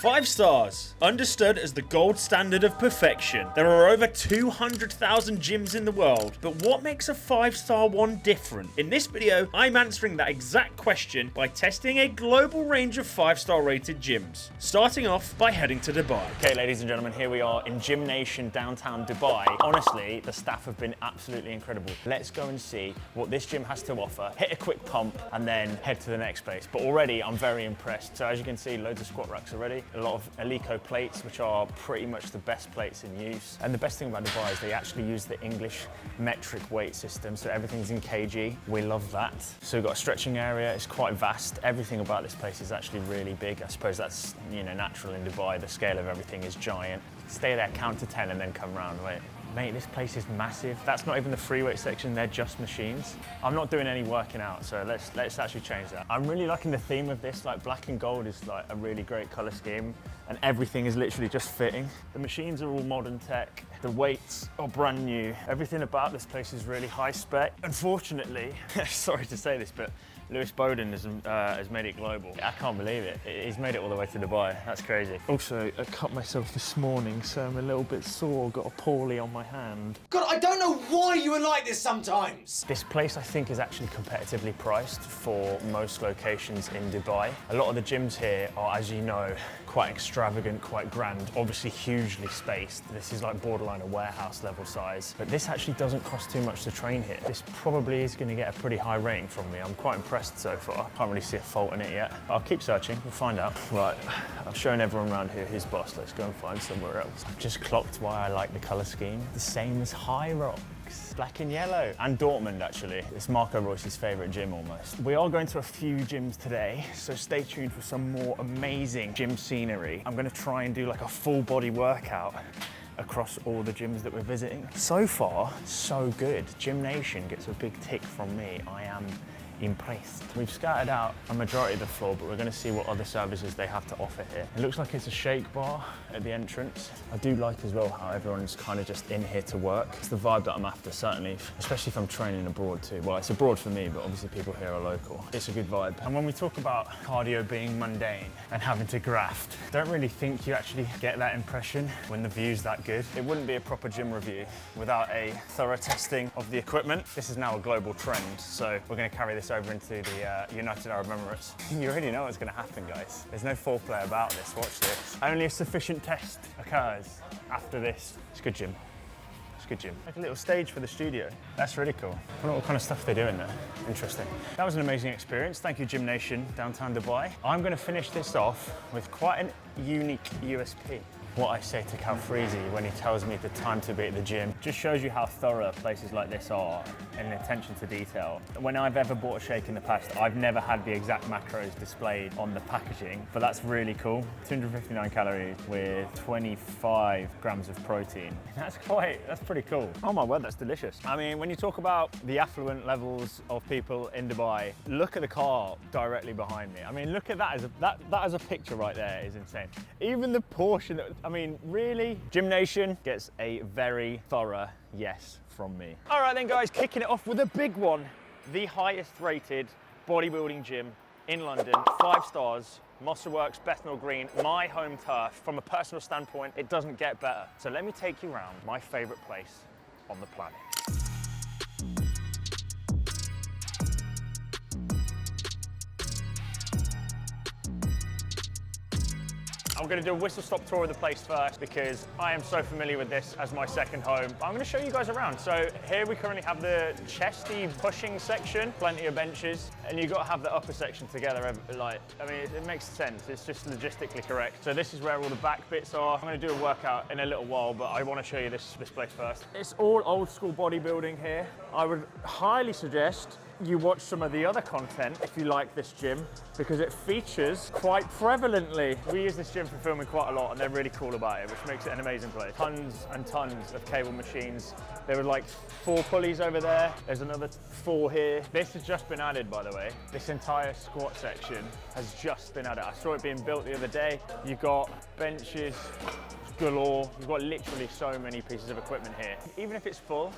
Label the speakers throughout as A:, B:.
A: 5 stars, understood as the gold standard of perfection. There are over 200,000 gyms in the world, but what makes a 5-star one different? In this video, I'm answering that exact question by testing a global range of 5-star rated gyms. Starting off by heading to Dubai. Okay, ladies and gentlemen, here we are in Gym Nation, downtown Dubai. Honestly, the staff have been absolutely incredible. Let's go and see what this gym has to offer, hit a quick pump, and then head to the next place. But already, I'm very impressed. So as you can see, loads of squat racks already. A lot of Alico plates, which are pretty much the best plates in use. And the best thing about Dubai is they actually use the English metric weight system, so everything's in kg. We love that. So we've got a stretching area, it's quite vast. Everything about this place is actually really big. I suppose that's, natural in Dubai. The scale of everything is giant. Stay there, count to 10, and then come round. Wait. Mate, this place is massive. That's not even the free weight section, they're just machines. I'm not doing any working out, so let's actually change that. I'm really liking the theme of this, like black and gold is like a really great color scheme, and everything is literally just fitting. The machines are all modern tech, the weights are brand new. Everything about this place is really high spec. Unfortunately, sorry to say this, but Lewis Bowden has made it global. I can't believe it. He's made it all the way to Dubai. That's crazy. Also, I cut myself this morning, so I'm a little bit sore. Got a paulie on my hand.
B: God, I don't know why you are like this sometimes.
A: This place, I think, is actually competitively priced for most locations in Dubai. A lot of the gyms here are, as you know, quite extravagant, quite grand, obviously hugely spaced. This is like borderline a warehouse level size, but this actually doesn't cost too much to train here. This probably is going to get a pretty high rating from me. I'm quite impressed so far. Can't really see a fault in it yet. I'll keep searching, we'll find out. Right, I've shown everyone around here who's boss. Let's go and find somewhere else. I've just clocked why I like the color scheme. The same as High Rocks. Black and yellow. And Dortmund, actually. It's Marco Reus's favorite gym almost. We are going to a few gyms today, so stay tuned for some more amazing gym scenery. I'm gonna try and do like a full body workout across all the gyms that we're visiting. So far, so good. Gym Nation gets a big tick from me. I am impressed. We've scattered out a majority of the floor, but we're going to see what other services they have to offer here. It looks like it's a shake bar at the entrance. I do like as well how everyone's kind of just in here to work. It's the vibe that I'm after, certainly, especially if I'm training abroad too. Well, it's abroad for me, but obviously people here are local. It's a good vibe. And when we talk about cardio being mundane and having to graft, don't really think you actually get that impression when the view's that good. It wouldn't be a proper gym review without a thorough testing of the equipment. This is now a global trend, so we're going to carry this over into the United Arab Emirates. You already know what's going to happen, guys. There's no foreplay about this. Watch this. Only a sufficient test occurs after this. It's a good gym. It's a good gym. Like a little stage for the studio. That's really cool. I wonder what kind of stuff they do in there. Interesting. That was an amazing experience. Thank you, Gym Nation, downtown Dubai. I'm going to finish this off with quite a unique USP. What I say to Calfreezy when he tells me the time to be at the gym just shows you how thorough places like this are and attention to detail. When I've ever bought a shake in the past, I've never had the exact macros displayed on the packaging, but that's really cool. 259 calories with 25 grams of protein. That's pretty cool. Oh my word, that's delicious. I mean, when you talk about the affluent levels of people in Dubai, look at the car directly behind me. I mean, look at that as a picture right there is insane. Even the portion that, I mean, really? Gym Nation gets a very thorough yes from me. All right then, guys, kicking it off with a big one. The highest rated bodybuilding gym in London, 5 stars, Mosa Works, Bethnal Green, my home turf. From a personal standpoint, it doesn't get better. So let me take you around my favorite place on the planet. I'm going to do a whistle-stop tour of the place first because I am so familiar with this as my second home. I'm going to show you guys around. So here we currently have the chesty pushing section, plenty of benches, and you've got to have the upper section together. It makes sense. It's just logistically correct. So this is where all the back bits are. I'm going to do a workout in a little while, but I want to show you this place first. It's all old school bodybuilding here. I would highly suggest you watch some of the other content if you like this gym, because it features quite prevalently. We use this gym for filming quite a lot and they're really cool about it, which makes it an amazing place. Tons and tons of cable machines. There were like 4 pulleys over there. There's another 4 here. This has just been added, by the way. This entire squat section has just been added. I saw it being built the other day. You've got benches galore. You've got literally so many pieces of equipment here. Even if it's full,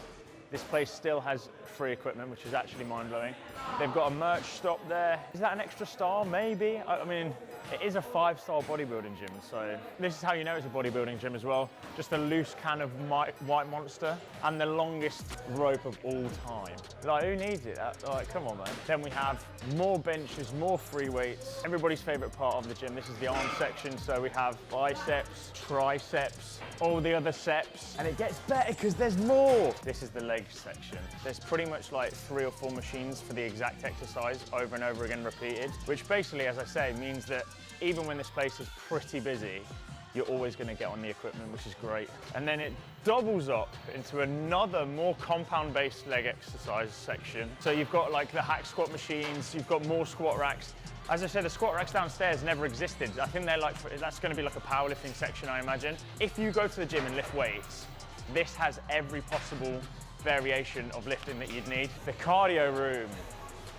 A: this place still has free equipment, which is actually mind-blowing. They've got a merch stop there. Is that an extra star? Maybe. I mean, It is a 5-star bodybuilding gym, so this is how you know it's a bodybuilding gym as well. Just a loose can of White Monster and the longest rope of all time. Like, who needs it? Like, come on, man. Then we have more benches, more free weights. Everybody's favorite part of the gym. This is the arm section, so we have biceps, triceps, all the other seps, and it gets better because there's more. This is the legs section. There's pretty much like 3 or 4 machines for the exact exercise over and over again repeated, which basically, as I say, means that even when this place is pretty busy, you're always going to get on the equipment, which is great. And then it doubles up into another more compound-based leg exercise section. So you've got like the hack squat machines, you've got more squat racks. As I said, the squat racks downstairs never existed. I think they're like, that's going to be like a powerlifting section, I imagine. If you go to the gym and lift weights, this has every possible variation of lifting that you'd need. The cardio room,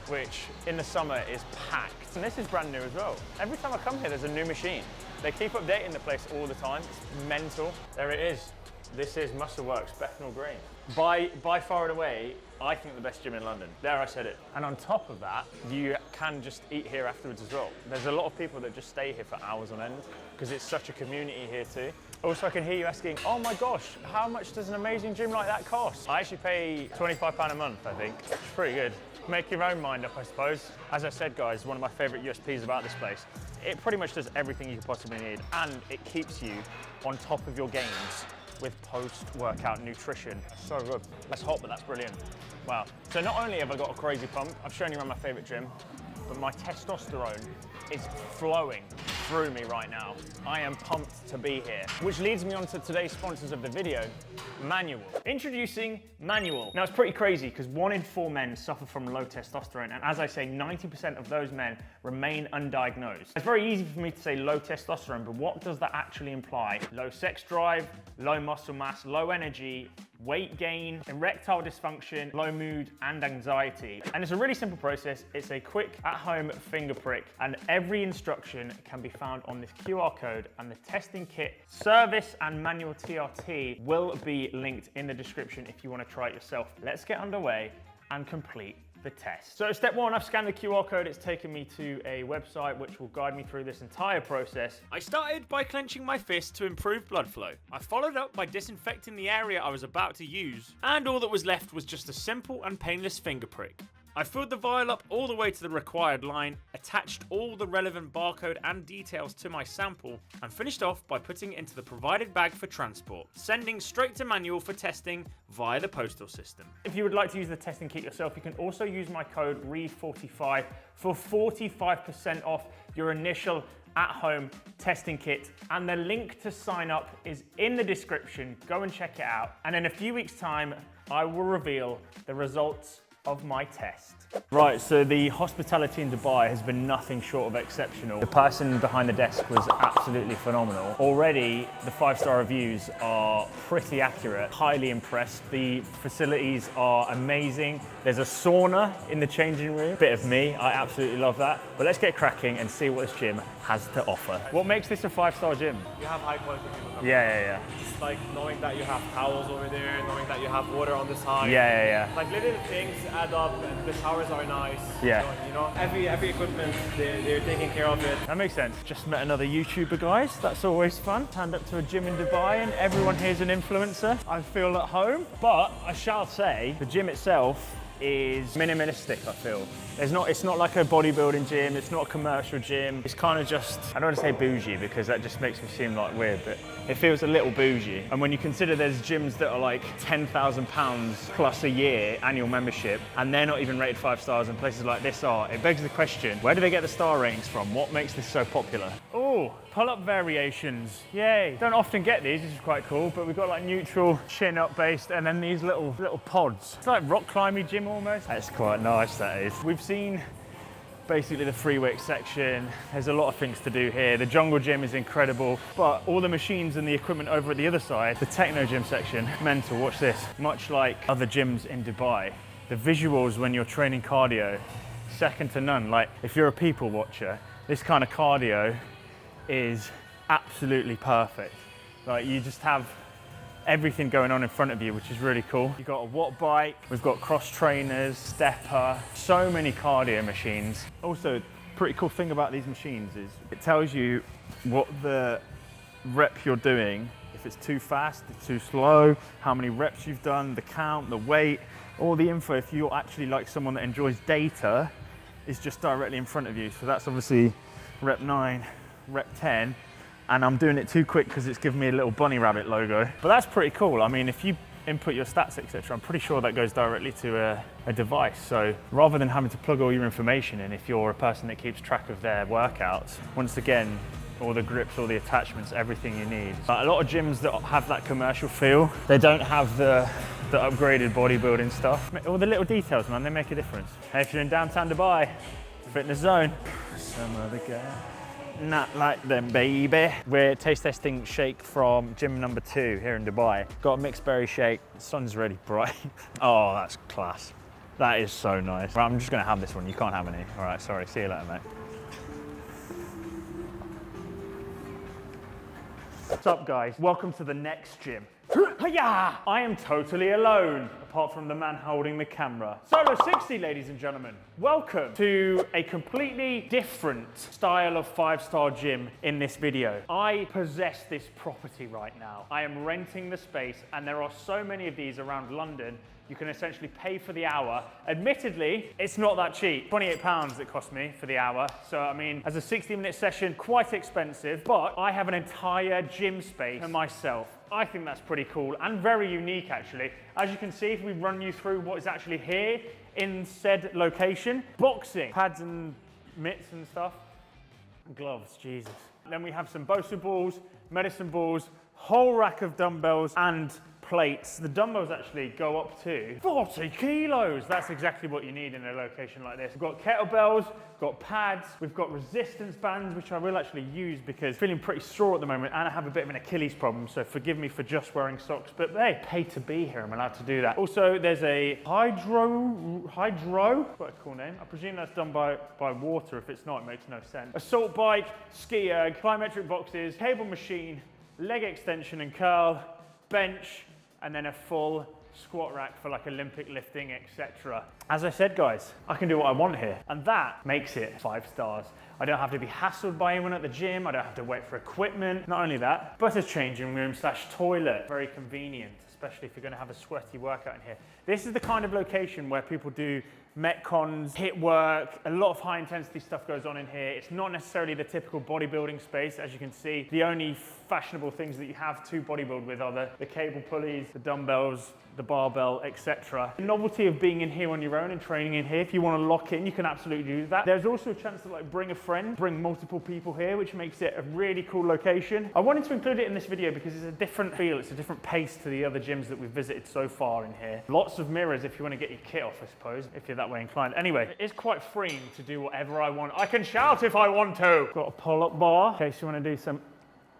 A: which in the summer is packed. And this is brand new as well. Every time I come here, there's a new machine. They keep updating the place all the time. It's mental. There it is. This is Mosa Works, Bethnal Green. By far and away, I think the best gym in London. There, I said it. And on top of that, you can just eat here afterwards as well. There's a lot of people that just stay here for hours on end because it's such a community here too. Also, I can hear you asking, oh my gosh, how much does an amazing gym like that cost? I actually pay £25 a month, I think. It's pretty good. Make your own mind up, I suppose. As I said, guys, one of my favorite USPs about this place, it pretty much does everything you could possibly need, and it keeps you on top of your games with post-workout nutrition. So good. That's hot, but that's brilliant. Wow. So not only have I got a crazy pump, I've shown you around my favorite gym, but my testosterone is flowing through me right now. I am pumped to be here. Which leads me on to today's sponsors of the video, Manual. Introducing Manual. Now it's pretty crazy because 1 in 4 men suffer from low testosterone, and as I say, 90% of those men remain undiagnosed. It's very easy for me to say low testosterone, but what does that actually imply? Low sex drive, low muscle mass, low energy, weight gain, erectile dysfunction, low mood, and anxiety. And it's a really simple process. It's a quick at-home finger prick, and every instruction can be found on this QR code, and the testing kit, service, and manual TRT will be linked in the description if you want to try it yourself. Let's get underway and complete the test. So step 1, I've scanned the QR code. It's taken me to a website which will guide me through this entire process.
C: I started by clenching my fist to improve blood flow. I followed up by disinfecting the area I was about to use, and all that was left was just a simple and painless finger prick. I filled the vial up all the way to the required line, attached all the relevant barcode and details to my sample, and finished off by putting it into the provided bag for transport, sending straight to Manual for testing via the postal system.
A: If you would like to use the testing kit yourself, you can also use my code REED45 for 45% off your initial at-home testing kit, and the link to sign up is in the description. Go and check it out, and in a few weeks' time, I will reveal the results of my test. Right, so the hospitality in Dubai has been nothing short of exceptional. The person behind the desk was absolutely phenomenal. Already, the 5-star reviews are pretty accurate. Highly impressed. The facilities are amazing. There's a sauna in the changing room. Bit of me, I absolutely love that. But let's get cracking and see what this gym has to offer. What makes this a 5-star gym?
D: You have high quality people.
A: Yeah.
D: Just like knowing that you have towels over there, knowing that you have water on the side.
A: Yeah.
D: Like little things add up, and the showers are nice.
A: Yeah.
D: So, you know, every equipment, they're taking care of it.
A: That makes sense. Just met another YouTuber, guys. That's always fun. Turned up to a gym in Dubai and everyone here's an influencer. I feel at home, but I shall say the gym itself is minimalistic, I feel. It's not like a bodybuilding gym, it's not a commercial gym. It's kind of just, I don't want to say bougie because that just makes me seem like weird, but it feels a little bougie. And when you consider there's gyms that are like £10,000 plus a year annual membership, and they're not even rated 5 stars, and places like this are, it begs the question, where do they get the star ratings from? What makes this so popular? Oh, pull-up variations, yay. Don't often get these, which is quite cool, but we've got like neutral, chin-up based, and then these little pods. It's like rock climbing gym almost. That's quite nice, that is. We've seen basically the free weight section. There's a lot of things to do here. The jungle gym is incredible, but all the machines and the equipment over at the other side, the techno gym section, mental. Watch this. Much like other gyms in Dubai, the visuals when you're training cardio, second to none. Like if you're a people watcher, this kind of cardio is absolutely perfect. Like you just have everything going on in front of you, which is really cool. You've got a watt bike, we've got cross trainers, stepper, so many cardio machines. Also, Pretty cool thing about these machines is it tells you what the rep you're doing, if it's too fast, it's too slow, how many reps you've done, the count, the weight, all the info. If you're actually like someone that enjoys data, is just directly in front of you. So that's obviously rep 9, rep 10, and I'm doing it too quick because it's giving me a little bunny rabbit logo. But that's pretty cool. I mean, if you input your stats, etc., I'm pretty sure that goes directly to a device. So rather than having to plug all your information in, if you're a person that keeps track of their workouts, once again, all the grips, all the attachments, everything you need. A lot of gyms that have that commercial feel, they don't have the upgraded bodybuilding stuff. All the little details, man, they make a difference. Hey, if you're in downtown Dubai, fitness zone, some other guy. Not like them, baby. We're taste testing shake from gym number 2 here in Dubai. Got a mixed berry shake. The sun's really bright. Oh, that's class. That is so nice. Right, I'm just gonna have this one. You can't have any. All right, sorry. See you later, mate. What's up, guys? Welcome to the next gym. I am totally alone, apart from the man holding the camera. Solo 60, ladies and gentlemen. Welcome to a completely different style of 5-star gym in this video. I possess this property right now. I am renting the space, and there are so many of these around London. You can essentially pay for the hour. Admittedly, it's not that cheap. £28 it cost me for the hour. So, I mean, as a 60-minute session, quite expensive, but I have an entire gym space for myself. I think that's pretty cool and very unique, actually. As you can see, if we run you through what is actually here in said location, boxing, pads and mitts and stuff, gloves, Jesus. Then we have some Bosu balls, medicine balls, whole rack of dumbbells and plates. The dumbbells actually go up to 40 kilos. That's exactly what you need in a location like this. We've got kettlebells, got pads, we've got resistance bands, which I will actually use because I'm feeling pretty sore at the moment and I have a bit of an Achilles problem, so forgive me for just wearing socks, but hey, paid to be here, I'm allowed to do that. Also, there's a hydro, quite a cool name. I presume that's done by water. If it's not, it makes no sense. Assault bike, ski erg, plyometric boxes, cable machine, leg extension and curl, bench, and then a full squat rack for like Olympic lifting, etc. As I said, guys, I can do what I want here, and that makes it 5 stars. I don't have to be hassled by anyone at the gym. I don't have to wait for equipment. Not only that, but a changing room / toilet. Very convenient, especially if you're gonna have a sweaty workout in here. This is the kind of location where people do metcons, hit work, a lot of high intensity stuff goes on in here. It's not necessarily the typical bodybuilding space. As you can see, the only fashionable things that you have to bodybuild with are the cable pulleys, the dumbbells, the barbell, etc. The novelty of being in here on your own and training in here, if you want to lock in, you can absolutely do that. There's also a chance to like bring a friend, bring multiple people here, which makes it a really cool location. I wanted to include it in this video because it's a different feel, it's a different pace to the other gyms that we've visited so far in here. Lots of mirrors if you want to get your kit off, I suppose, if you're that way inclined. Anyway, it's quite freeing to do whatever I want. I can shout if I want to. Got a pull-up bar in case you want to do some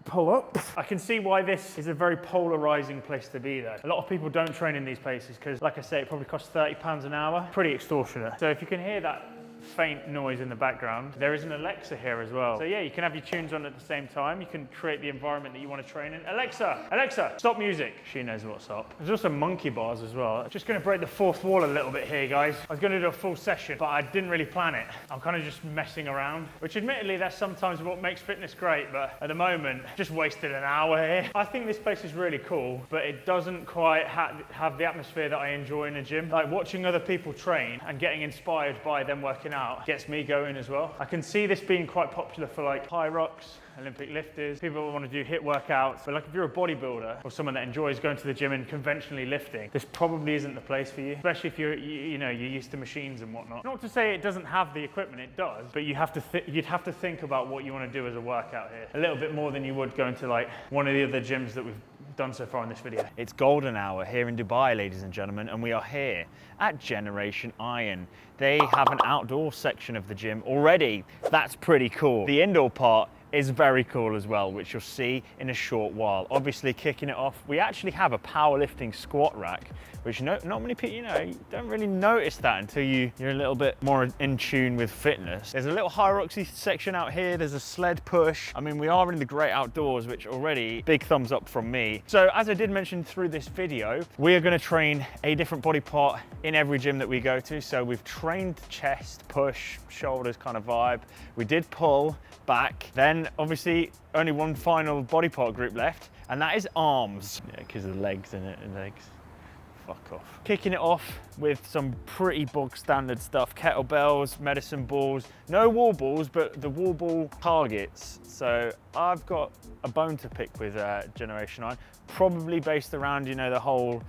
A: pull-ups. I can see why this is a very polarizing place to be though. A lot of people don't train in these places because, like I say, it probably costs £30 an hour. Pretty extortionate. So if you can hear that faint noise in the background, there is an Alexa here as well. So yeah, you can have your tunes on at the same time. You can create the environment that you want to train in. Alexa, stop music. She knows what's up. There's also monkey bars as well. Just going to break the fourth wall a little bit here, guys. I was going to do a full session, but I didn't really plan it. I'm kind of just messing around, which admittedly, that's sometimes what makes fitness great, but at the moment, just wasted an hour here. I think this place is really cool, but it doesn't quite have the atmosphere that I enjoy in a gym. Like watching other people train and getting inspired by them working out gets me going as well. I can see this being quite popular for like high rocks, Olympic lifters, people who want to do HIIT workouts. But like if you're a bodybuilder or someone that enjoys going to the gym and conventionally lifting, this probably isn't the place for you, especially if you're used to machines and whatnot. Not to say it doesn't have the equipment, it does, but you'd have to think about what you want to do as a workout here a little bit more than you would going to like one of the other gyms that we've done so far in this video. It's golden hour here in Dubai, ladies and gentlemen, and we are here at Generation Iron. They have an outdoor section of the gym already. That's pretty cool. The indoor part is very cool as well, which you'll see in a short while. Obviously, kicking it off, we actually have a powerlifting squat rack, which not many people, you don't really notice that until you're a little bit more in tune with fitness. There's a little hierarchy section out here. There's a sled push. I mean, we are in the great outdoors, which already big thumbs up from me. So as I did mention through this video, we are going to train a different body part in every gym that we go to. So we've trained chest, push, shoulders kind of vibe. We did pull, back. Then obviously only one final body part group left, and that is arms. Yeah, because of the legs in it, and legs. Fuck off. Kicking it off with some pretty bog standard stuff. Kettlebells, medicine balls, no wall balls, but the wall ball targets. So I've got a bone to pick with Generation 9, probably based around, the whole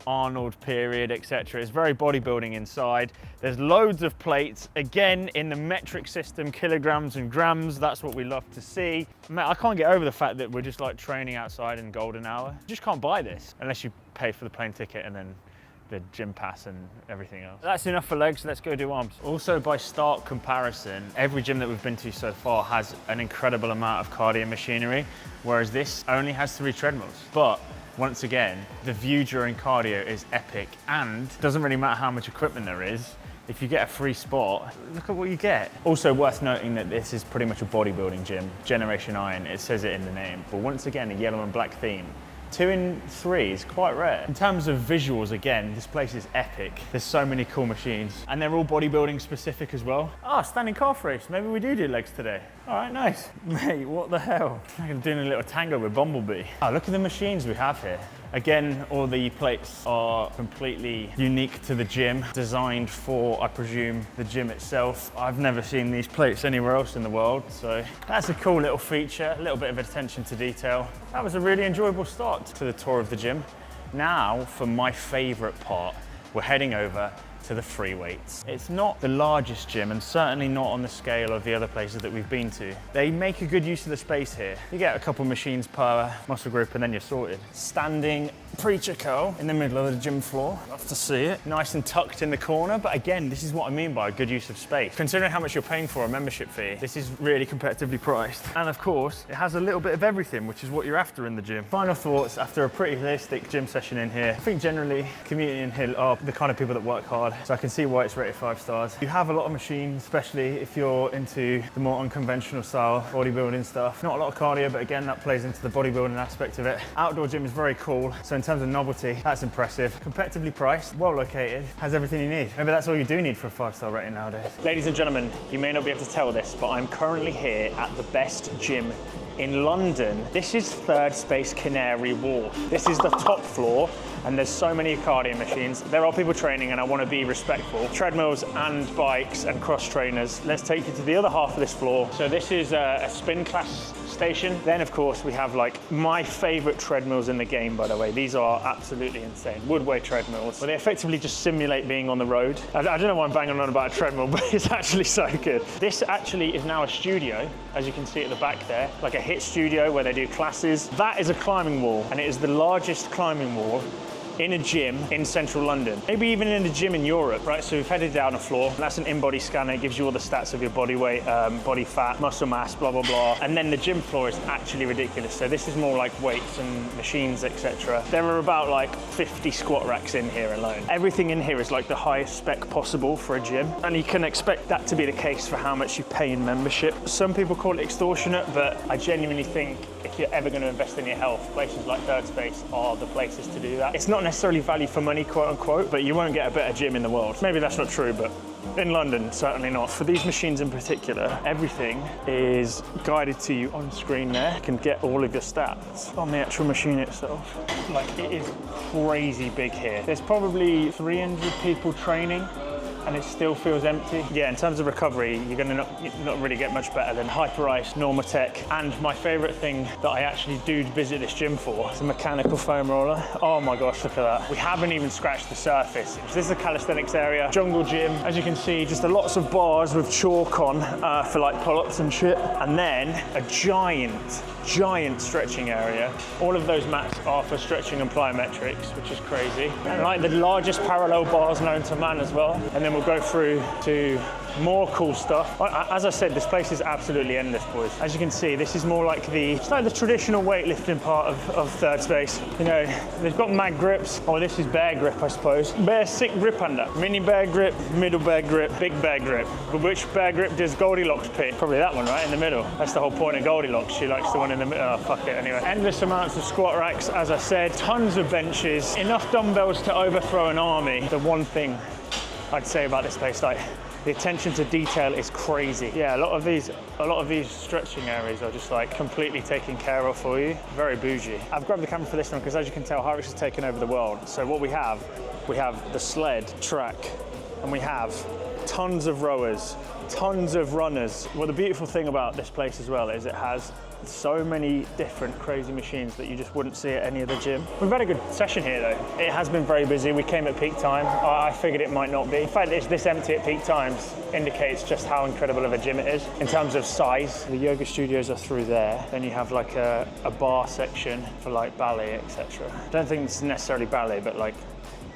A: Arnold period, etc. It's very bodybuilding inside. There's loads of plates, again in the metric system, kilograms and grams. That's what we love to see. Man, I can't get over the fact that we're just like training outside in golden hour. You just can't buy this unless you pay for the plane ticket and then the gym pass and everything else. That's enough for legs, let's go do arms. Also, by stark comparison, every gym that we've been to so far has an incredible amount of cardio machinery, whereas this only has 3 treadmills. But once again, the view during cardio is epic, and it doesn't really matter how much equipment there is. If you get a free spot, look at what you get. Also worth noting that this is pretty much a bodybuilding gym. Generation Iron, it says it in the name. But once again, a yellow and black theme. 2 in 3 is quite rare. In terms of visuals, again, this place is epic. There's so many cool machines, and they're all bodybuilding specific as well. Ah, standing calf race. Maybe we do legs today. All right, nice. Mate, what the hell? I'm doing a little tango with Bumblebee. Oh, look at the machines we have here. Again, all the plates are completely unique to the gym, designed for, I presume, the gym itself. I've never seen these plates anywhere else in the world, so that's a cool little feature, a little bit of attention to detail. That was a really enjoyable start to the tour of the gym. Now, for my favorite part, we're heading over to the free weights. It's not the largest gym, and certainly not on the scale of the other places that we've been to. They make a good use of the space here. You get a couple machines per muscle group and then you're sorted. Standing preacher curl in the middle of the gym floor. Love to see it. Nice and tucked in the corner, but again, this is what I mean by a good use of space. Considering how much you're paying for a membership fee, this is really competitively priced. And of course, it has a little bit of everything, which is what you're after in the gym. Final thoughts after a pretty holistic gym session in here. I think generally, community in here are the kind of people that work hard, so I can see why it's rated 5 stars. You have a lot of machines, especially if you're into the more unconventional style bodybuilding stuff. Not a lot of cardio, but again, that plays into the bodybuilding aspect of it. Outdoor gym is very cool, so in terms of novelty, that's impressive. Competitively priced, well located, has everything you need. Maybe that's all you do need for a 5-star rating nowadays. Ladies and gentlemen, you may not be able to tell this, but I'm currently here at the best gym in London. This is Third Space Canary Wharf. This is the top floor, and there's so many cardio machines. There are people training, and I want to be respectful. Treadmills and bikes and cross trainers. Let's take you to the other half of this floor. So this is a spin class station. Then of course we have like my favorite treadmills in the game, by the way. These are absolutely insane. Woodway treadmills, where they effectively just simulate being on the road. I don't know why I'm banging on about a treadmill, but it's actually so good. This actually is now a studio, as you can see at the back there, like a HIIT studio where they do classes. That is a climbing wall, and it is the largest climbing wall in a gym in central London, maybe even in a gym in Europe, right? So we've headed down a floor. That's an in-body scanner. It gives you all the stats of your body weight, body fat, muscle mass, blah, blah, blah. And then the gym floor is actually ridiculous. So this is more like weights and machines, etc. There are about like 50 squat racks in here alone. Everything in here is like the highest spec possible for a gym. And you can expect that to be the case for how much you pay in membership. Some people call it extortionate, but I genuinely think if you're ever going to invest in your health, places like Third Space are the places to do that. It's not necessarily value for money, quote unquote, but you won't get a better gym in the world. Maybe that's not true, but in London, certainly not. For these machines in particular, everything is guided to you on screen there. You can get all of your stats on the actual machine itself. Like, it is crazy big here. There's probably 300 people training, and it still feels empty. Yeah, in terms of recovery, you're gonna not really get much better than Hyperice, Normatec, and my favorite thing that I actually do visit this gym for is a mechanical foam roller. Oh my gosh, look at that. We haven't even scratched the surface. This is a calisthenics area, jungle gym. As you can see, just lots of bars with chalk on for like pull-ups and shit. And then a giant stretching area. All of those mats are for stretching and plyometrics, which is crazy. And like the largest parallel bars known to man as well. And then then we'll go through to more cool stuff. As I said, this place is absolutely endless, boys. As you can see, this is more like it's like the traditional weightlifting part of third space. You know, they've got mag grips. Oh, this is bear grip, I suppose. Bear sick grip under. Mini bear grip, middle bear grip, big bear grip. But which bear grip does Goldilocks pick? Probably that one, right, in the middle. That's the whole point of Goldilocks. She likes the one in the middle. Oh, fuck it, anyway. Endless amounts of squat racks, as I said. Tons of benches. Enough dumbbells to overthrow an army. The one thing I'd say about this place, like, the attention to detail is crazy. Yeah, a lot of these stretching areas are just like completely taken care of for you. Very bougie. I've grabbed the camera for this one because, as you can tell, Hyrox has taken over the world. So what we have the sled track, and we have tons of rowers, tons of runners. Well, the beautiful thing about this place as well is it has so many different crazy machines that you just wouldn't see at any other gym. We've had a good session here though. It has been very busy. We came at peak time. I figured it might not be. In fact, it's this empty at peak times indicates just how incredible of a gym it is in terms of size. The yoga studios are through there. Then you have like a bar section for like ballet, etc. I don't think it's necessarily ballet, but like,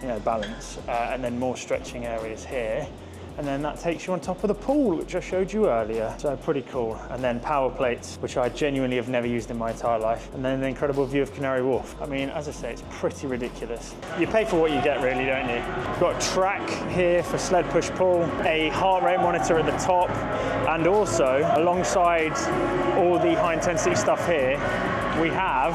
A: you know, balance. And then more stretching areas here. And then that takes you on top of the pool, which I showed you earlier. So pretty cool. And then power plates, which I genuinely have never used in my entire life. And then the incredible view of Canary Wharf. I mean, as I say, it's pretty ridiculous. You pay for what you get, really, don't you? You've got a track here for sled push pull, a heart rate monitor at the top, and also alongside all the high intensity stuff here, we have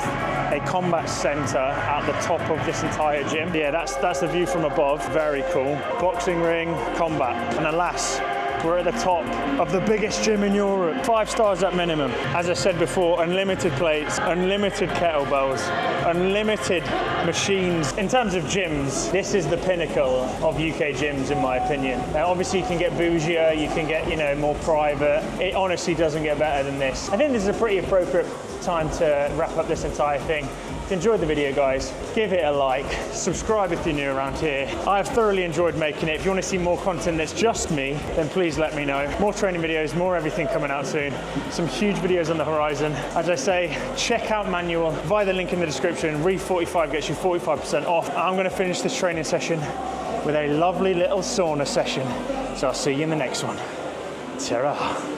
A: a combat center at the top of this entire gym. Yeah, that's the view from above. Very cool. Boxing ring, combat. And alas, we're at the top of the biggest gym in Europe. 5 stars at minimum. As I said before, unlimited plates, unlimited kettlebells, unlimited machines. In terms of gyms, this is the pinnacle of UK gyms, in my opinion. Now, obviously you can get bougier, you can get, you know, more private. It honestly doesn't get better than this. I think this is a pretty appropriate time to wrap up this entire thing. If you enjoyed the video, guys, give it a like, subscribe if you're new around here. I've thoroughly enjoyed making it. If you want to see more content that's just me, then please let me know. More training videos, more everything coming out soon. Some huge videos on the horizon. As I say, check out Manual via the link in the description. Reef45 gets you 45% off. I'm going to finish this training session with a lovely little sauna session. So I'll see you in the next one. Ta-ra.